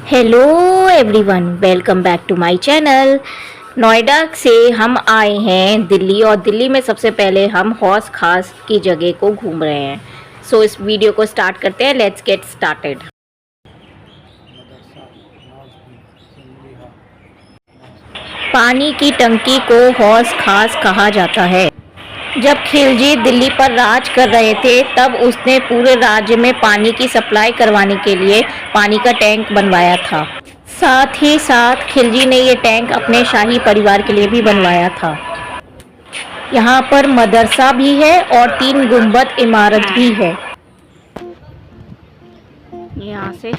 Hello everyone, welcome back to my channel. Noida से हम आए हैं दिल्ली और दिल्ली में सबसे पहले हम हौस खास की जगह को घूम रहे हैं। सो इस वीडियो को स्टार्ट करते हैं। Let's get started. पानी की टंकी को हौस खास कहा जाता है। जब खिलजी दिल्ली पर राज कर रहे थे तब उसने पूरे राज्य में पानी की सप्लाई करवाने के लिए पानी का टैंक बनवाया था। साथ ही साथ खिलजी ने ये टैंक अपने शाही परिवार के लिए भी बनवाया था। यहाँ पर मदरसा भी है और 3 गुंबद इमारत भी है। यहाँ से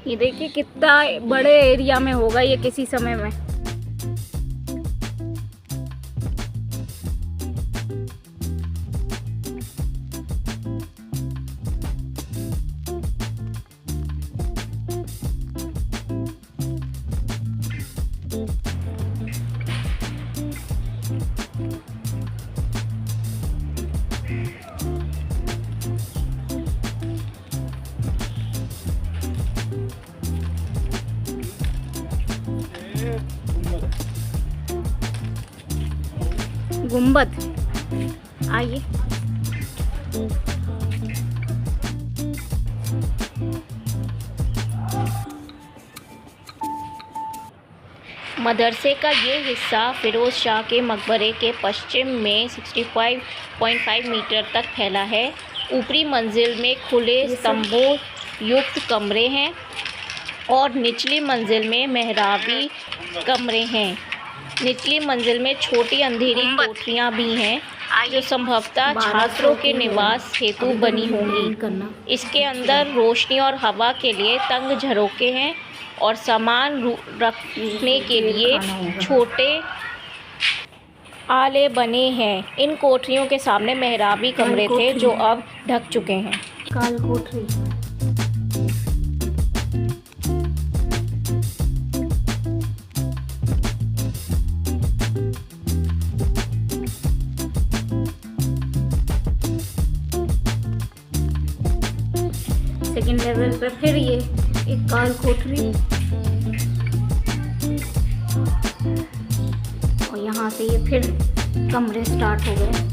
ये देखिए कितना बड़े एरिया में होगा ये किसी समय में। गुंबद आइए। मदरसे का ये हिस्सा फिरोज शाह के मकबरे के पश्चिम में 65.5 मीटर तक फैला है। ऊपरी मंजिल में खुले स्तंभों युक्त कमरे हैं और निचली मंजिल में मेहराबी कमरे हैं। निचली मंजिल में छोटी अंधेरी कोठरियाँ भी हैं जो संभवतः छात्रों के निवास हेतु बनी होंगी। इसके अंदर रोशनी और हवा के लिए तंग झरोखे हैं और सामान रखने के लिए छोटे आले बने हैं। इन कोठरियों के सामने मेहराबी कमरे थे जो अब ढक चुके हैं। काल कोठरी सेकेंड लेवल पर फिर ये एक काल कोठरी और यहाँ से ये फिर कमरे स्टार्ट हो गए।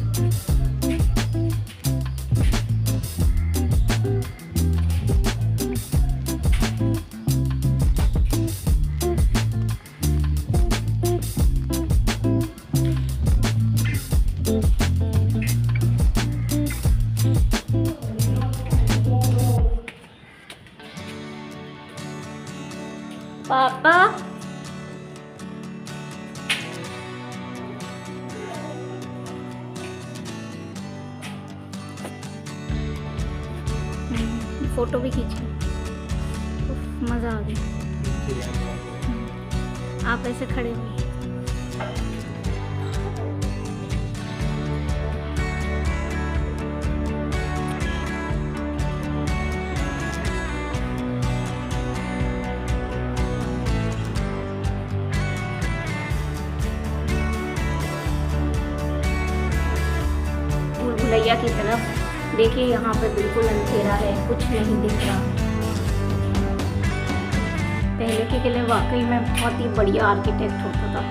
पापा फोटो भी खींचे। मज़ा आ गया। आप ऐसे खड़े हुए। भुलैया की तरफ देखिए, यहाँ पे बिल्कुल अंधेरा है, कुछ नहीं दिख रहा। पहले के किले वाकई में बहुत ही बढ़िया आर्किटेक्ट होता था।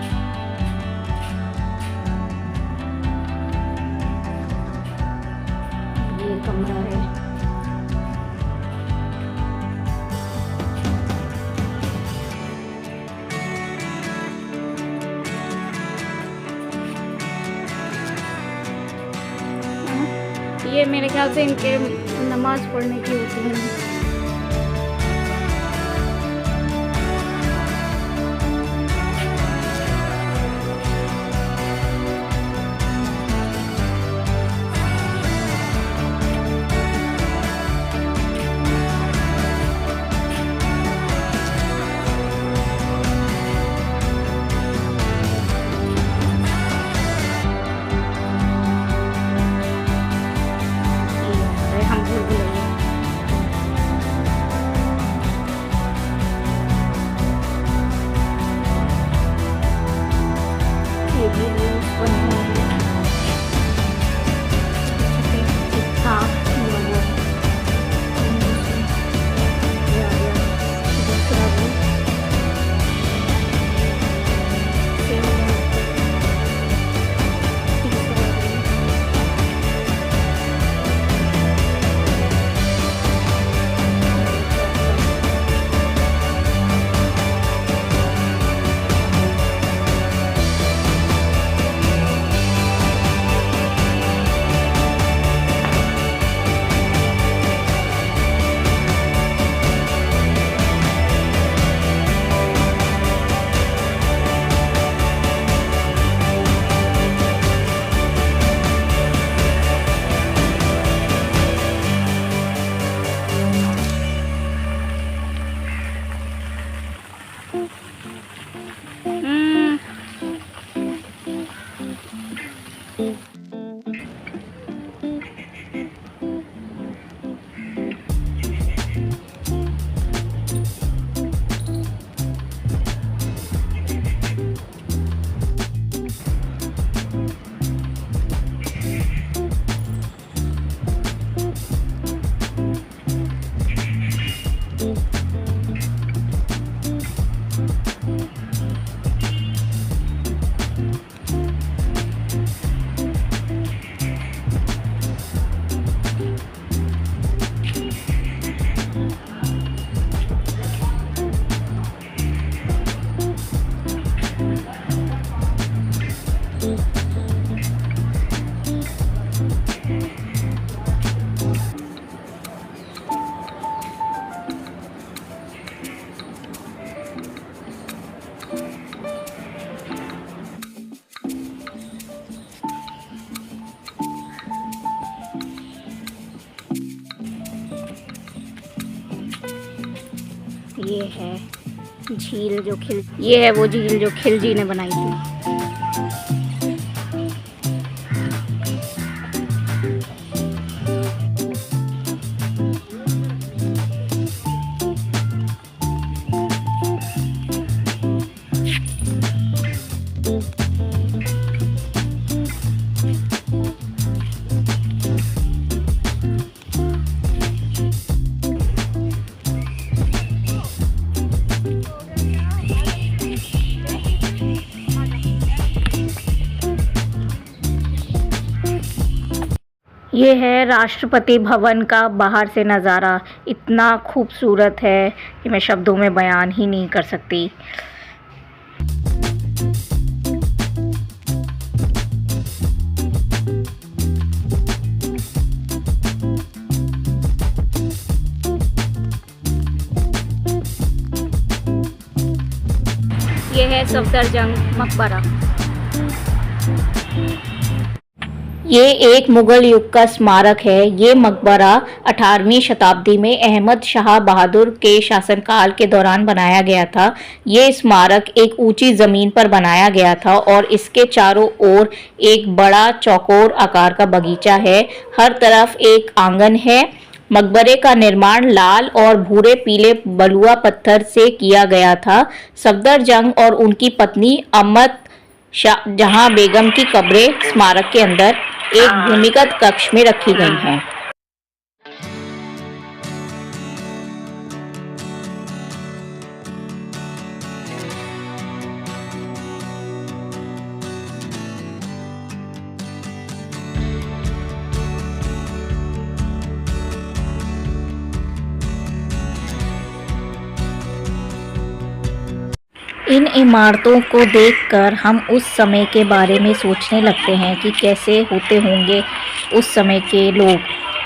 ये कमरा है। ये मेरे ख्याल से इनके नमाज पढ़ने की होती है। ये है झील जो ये है वो झील जो खिलजी ने बनाई थी। ये है राष्ट्रपति भवन का बाहर से नज़ारा। इतना खूबसूरत है कि मैं शब्दों में बयान ही नहीं कर सकती। ये है सफदरजंग मकबरा। ये एक मुगल युग का स्मारक है। ये मकबरा 18वीं शताब्दी में अहमद शाह बहादुर के शासनकाल के दौरान बनाया गया था। ये स्मारक एक ऊंची जमीन पर बनाया गया था और इसके चारों ओर एक बड़ा चौकोर आकार का बगीचा है। हर तरफ एक आंगन है। मकबरे का निर्माण लाल और भूरे पीले बलुआ पत्थर से किया गया था। सफदरजंग और उनकी पत्नी अहमद जहां बेगम की कब्रें स्मारक के अंदर एक भूमिगत कक्ष में रखी गई हैं। इन इमारतों को देखकर हम उस समय के बारे में सोचने लगते हैं कि कैसे होते होंगे उस समय के लोग,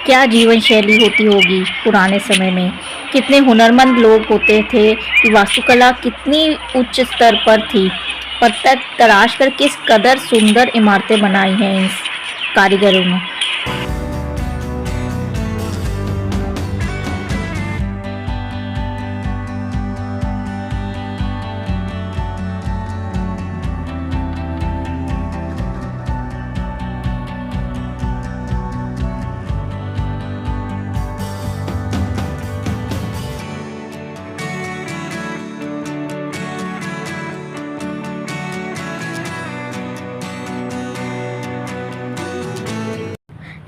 क्या जीवन शैली होती होगी पुराने समय में, कितने हुनरमंद लोग होते थे कि वास्तुकला कितनी उच्च स्तर पर थी। पत्थर तराश कर किस कदर सुंदर इमारतें बनाई हैं इन कारीगरों ने।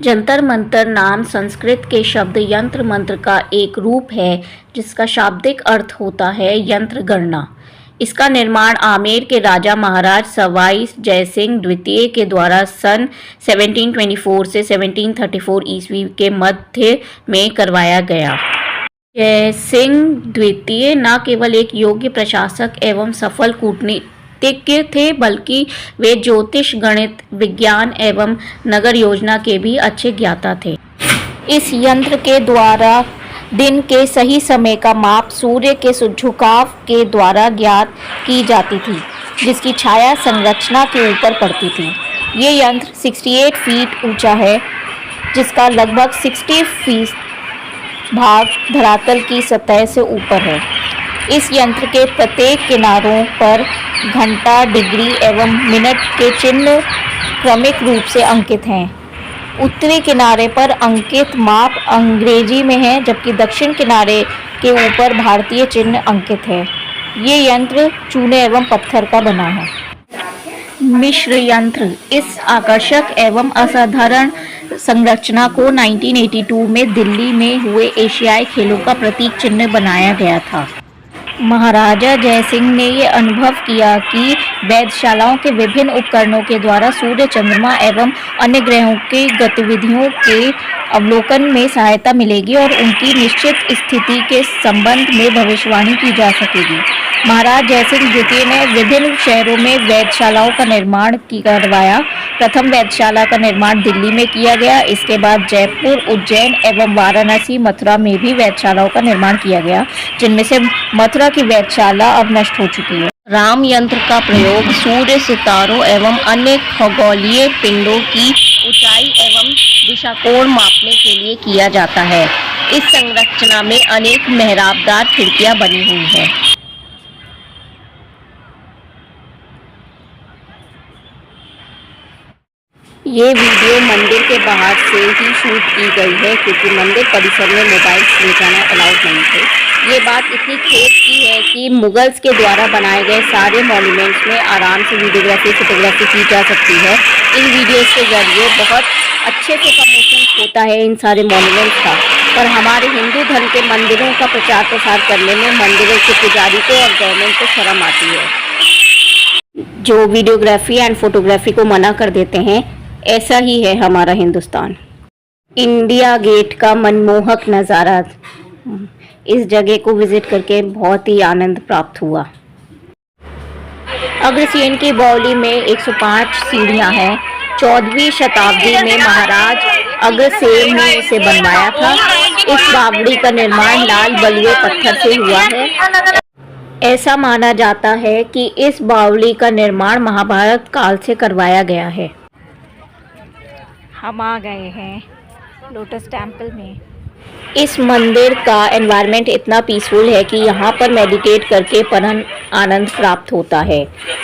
जंतर मंतर नाम संस्कृत के शब्द यंत्र मंत्र का एक रूप है जिसका शाब्दिक अर्थ होता है यंत्र गणना। इसका निर्माण आमेर के राजा महाराज सवाई जयसिंह द्वितीय के द्वारा सन 1724 से 1734 ईस्वी के मध्य में करवाया गया। जयसिंह द्वितीय न केवल एक योग्य प्रशासक एवं सफल कूटनीतिज्ञ थे बल्कि वे ज्योतिष, गणित, विज्ञान एवं नगर योजना के भी अच्छे ज्ञाता थे। इस यंत्र के द्वारा दिन के सही समय का माप सूर्य के झुकाव के द्वारा ज्ञात की जाती थी, जिसकी छाया संरचना के ऊपर पड़ती थी। ये यंत्र 68 फीट ऊंचा है, जिसका लगभग 60% भाग धरातल की सतह से ऊपर है। इस यंत्र के प्रत्येक किनारों पर घंटा, डिग्री एवं मिनट के चिन्ह क्रमिक रूप से अंकित हैं। उत्तरी किनारे पर अंकित माप अंग्रेजी में है, जबकि दक्षिण किनारे के ऊपर भारतीय चिन्ह अंकित है। ये यंत्र चूने एवं पत्थर का बना है। मिश्र यंत्र इस आकर्षक एवं असाधारण संरचना को 1982 में दिल्ली में हुए एशियाई खेलों का प्रतीक चिन्ह बनाया गया था। महाराजा जयसिंह ने ये अनुभव किया कि वेधशालाओं के विभिन्न उपकरणों के द्वारा सूर्य, चंद्रमा एवं अन्य ग्रहों की गतिविधियों के अवलोकन में सहायता मिलेगी और उनकी निश्चित स्थिति के संबंध में भविष्यवाणी की जा सकेगी। महाराज जयसिंह द्वितीय ने विभिन्न शहरों में वेधशालाओं का निर्माण करवाया। प्रथम वेधशाला का निर्माण दिल्ली में किया गया। इसके बाद जयपुर, उज्जैन एवं वाराणसी, मथुरा में भी वेधशालाओं का निर्माण किया गया, जिनमें से मथुरा की वेधशाला अब नष्ट हो चुकी है। राम यंत्र का प्रयोग सूर्य, सितारों एवं अन्य खगोलीय पिंडों की ऊंचाई एवं दिशा कोण मापने के लिए किया जाता है। इस संरचना में अनेक मेहराबदार खिड़कियां बनी हुई हैं। ये वीडियो मंदिर के बाहर से ही शूट की गई है, क्योंकि मंदिर परिसर में मोबाइल ले जाना अलाउड नहीं थे। ये बात इतनी खेद की है कि मुगल्स के द्वारा बनाए गए सारे मॉन्यूमेंट्स में आराम से वीडियोग्राफी फोटोग्राफी की जा सकती है। इन वीडियोस के जरिए बहुत अच्छे से प्रमोशन होता है इन सारे मॉन्यूमेंट्स का, पर हमारे हिंदू धर्म के मंदिरों का प्रचार प्रसार करने में मंदिरों के पुजारी को और गवर्नमेंट को शर्म आती है, जो वीडियोग्राफी एंड फोटोग्राफी को मना कर देते हैं। ऐसा ही है हमारा हिंदुस्तान। इंडिया गेट का मनमोहक नज़ारा, इस जगह को विजिट करके बहुत ही आनंद प्राप्त हुआ। अग्रसेन की बावली में 105 सीढ़ियां हैं। 14वीं शताब्दी में महाराज अग्रसेन ने इसे बनवाया था। इस बावड़ी का निर्माण लाल बलुए पत्थर से हुआ है। ऐसा माना जाता है कि इस बावड़ी का निर्माण महाभारत काल से करवाया गया है। हम आ गए हैं लोटस टेम्पल में। इस मंदिर का एनवायरनमेंट इतना पीसफुल है कि यहाँ पर मेडिटेट करके परम आनंद प्राप्त होता है।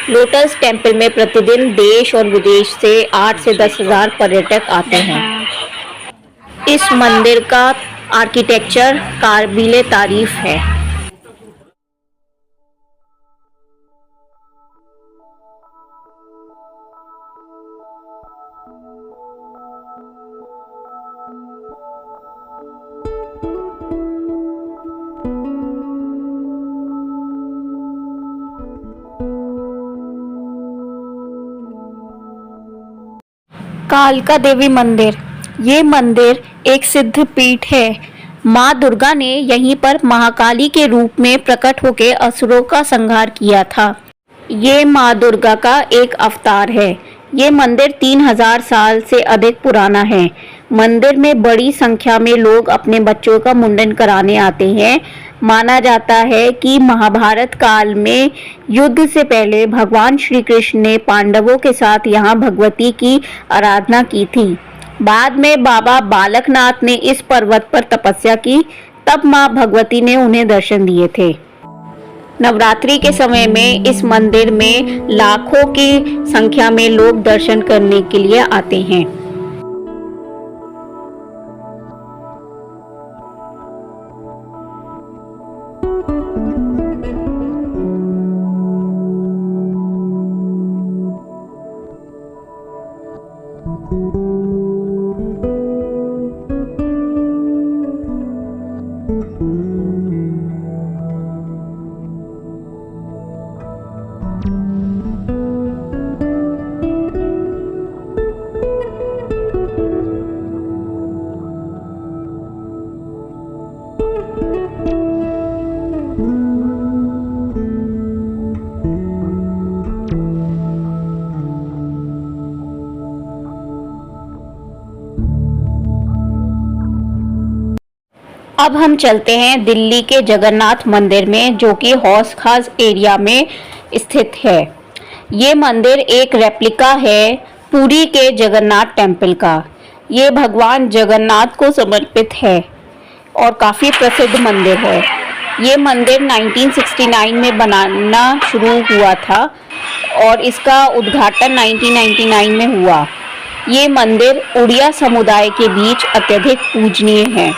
लोटस टेम्पल में प्रतिदिन देश और विदेश से 8 से 10 हज़ार पर्यटक आते हैं। इस मंदिर का आर्किटेक्चर काबिले तारीफ है। कालका देवी मंदिर, ये मंदिर एक सिद्ध पीठ है। माँ दुर्गा ने यहीं पर महाकाली के रूप में प्रकट होकर असुरों का संहार किया था। ये माँ दुर्गा का एक अवतार है। ये मंदिर 3000 साल से अधिक पुराना है। मंदिर में बड़ी संख्या में लोग अपने बच्चों का मुंडन कराने आते हैं। माना जाता है कि महाभारत काल में युद्ध से पहले भगवान श्री कृष्ण ने पांडवों के साथ यहाँ भगवती की आराधना की थी। बाद में बाबा बालकनाथ ने इस पर्वत पर तपस्या की, तब माँ भगवती ने उन्हें दर्शन दिए थे। नवरात्रि के समय में इस मंदिर में लाखों की संख्या में लोग दर्शन करने के लिए आते हैं। अब हम चलते हैं दिल्ली के जगन्नाथ मंदिर में, जो कि हौस खास एरिया में स्थित है। ये मंदिर एक रेप्लिका है पुरी के जगन्नाथ टेम्पल का। ये भगवान जगन्नाथ को समर्पित है और काफ़ी प्रसिद्ध मंदिर है। ये मंदिर 1969 में बनाना शुरू हुआ था और इसका उद्घाटन 1999 में हुआ। ये मंदिर उड़िया समुदाय के बीच अत्यधिक पूजनीय है।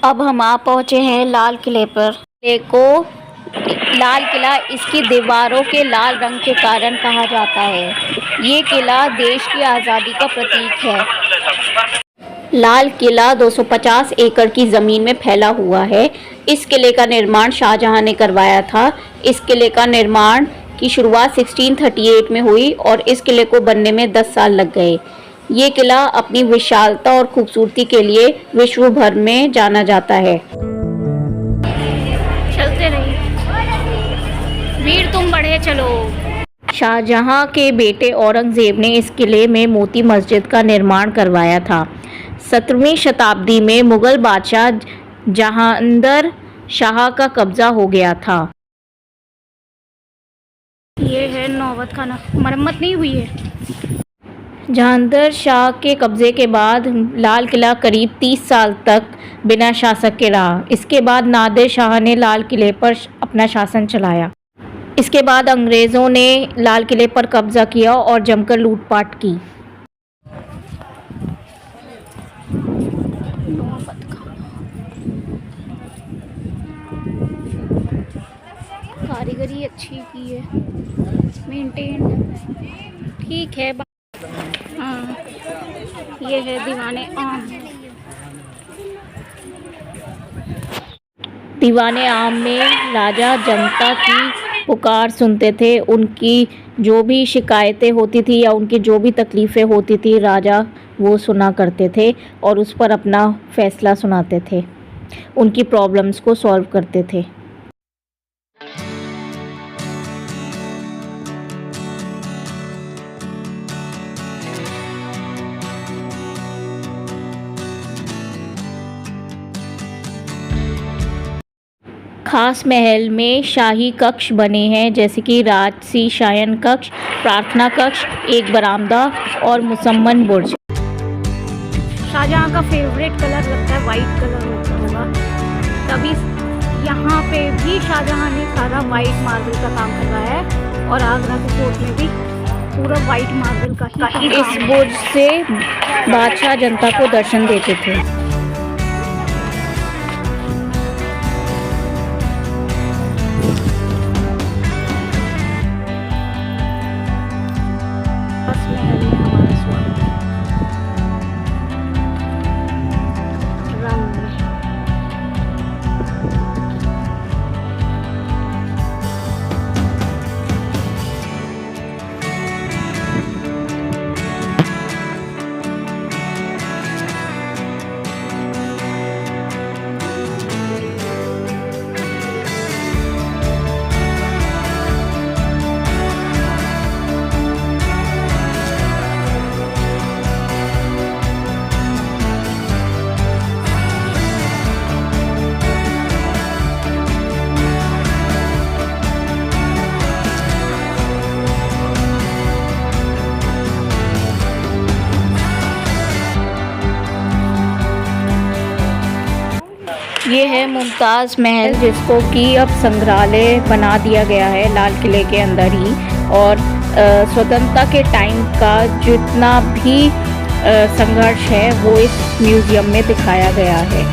अब हम आ पहुँचे हैं लाल किले पर। लाल किला इसकी दीवारों के लाल रंग के कारण कहा जाता है। ये किला देश की आज़ादी का प्रतीक है। लाल किला 250 एकड़ की ज़मीन में फैला हुआ है। इस किले का निर्माण शाहजहां ने करवाया था। इस किले का निर्माण की शुरुआत 1638 में हुई और इस किले को बनने में 10 साल लग गए। ये किला अपनी विशालता और खूबसूरती के लिए विश्व भर में जाना जाता है। चलते रहिए वीर, तुम बढ़े चलो। शाहजहां के बेटे औरंगजेब ने इस किले में मोती मस्जिद का निर्माण करवाया था। 17वीं शताब्दी में मुगल बादशाह जहांदर शाह का कब्जा हो गया था। ये है नौबत खाना, मरम्मत नहीं हुई है। जहांदर शाह के कब्जे के बाद लाल किला करीब 30 साल तक बिना शासक के रहा। इसके बाद नादिर शाह ने लाल किले पर अपना शासन चलाया। इसके बाद अंग्रेज़ों ने लाल किले पर कब्जा किया और जमकर लूटपाट की। कारीगरी अच्छी की है, मेंटेन ठीक है। हाँ, ये है दीवाने आम। दीवाने आम में राजा जनता की पुकार सुनते थे। उनकी जो भी शिकायतें होती थी या उनकी जो भी तकलीफ़ें होती थी, राजा वो सुना करते थे और उस पर अपना फ़ैसला सुनाते थे, उनकी प्रॉब्लम्स को सॉल्व करते थे। खास महल में शाही कक्ष बने हैं, जैसे कि राजसी शयन कक्ष, प्रार्थना कक्ष, एक बरामदा और मुसम्मन बुर्ज। शाहजहाँ का फेवरेट कलर लगता है वाइट कलर होगा, तभी यहाँ पे भी शाहजहाँ ने सारा वाइट मार्बल का काम करवाया है और आगरा के कोर्ट में भी पूरा वाइट मार्बल का ही इस बुर्ज से बादशाह जनता को दर्शन देते थे। ये है मुमताज़ महल, जिसको कि अब संग्रहालय बना दिया गया है लाल किले के अंदर ही। और स्वतंत्रता के टाइम का जितना भी संघर्ष है वो इस म्यूज़ियम में दिखाया गया है।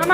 Be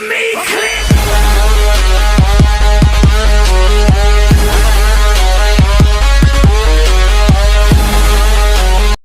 me clear.